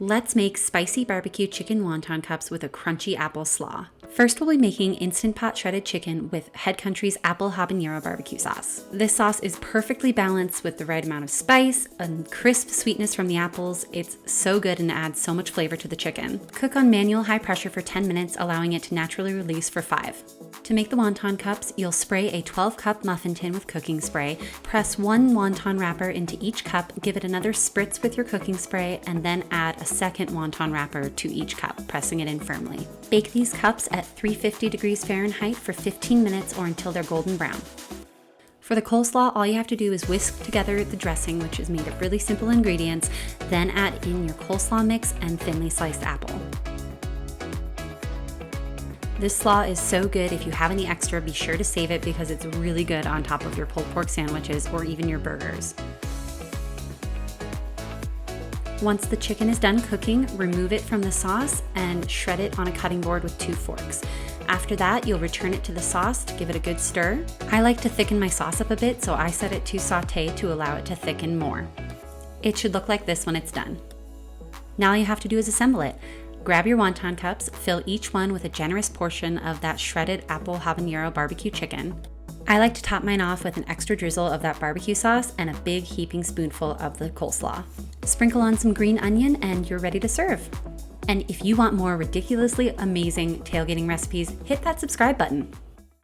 Let's make spicy barbecue chicken wonton cups with a crunchy apple slaw. First, we'll be making Instant Pot shredded chicken with Head Country's apple habanero barbecue sauce. This sauce is perfectly balanced with the right amount of spice and crisp sweetness from the apples. It's so good and adds so much flavor to the chicken. Cook on manual high pressure for 10 minutes, allowing it to naturally release for 5. To make the wonton cups, you'll spray a 12-cup muffin tin with cooking spray, press 1 wonton wrapper into each cup, give it another spritz with your cooking spray, and then add a second wonton wrapper to each cup, pressing it in firmly. Bake these cups at 350 degrees Fahrenheit for 15 minutes or until they're golden brown. For the coleslaw, all you have to do is whisk together the dressing, which is made of really simple ingredients, then add in your coleslaw mix and thinly sliced apple. This slaw is so good. If you have any extra, be sure to save it because it's really good on top of your pulled pork sandwiches or even your burgers. Once the chicken is done cooking, remove it from the sauce and shred it on a cutting board with 2 forks. After that, you'll return it to the sauce to give it a good stir. I like to thicken my sauce up a bit, so I set it to sauté to allow it to thicken more. It should look like this when it's done. Now all you have to do is assemble it. Grab your wonton cups, fill each one with a generous portion of that shredded apple habanero barbecue chicken. I like to top mine off with an extra drizzle of that barbecue sauce and a big heaping spoonful of the coleslaw. Sprinkle on some green onion and you're ready to serve. And if you want more ridiculously amazing tailgating recipes, hit that subscribe button.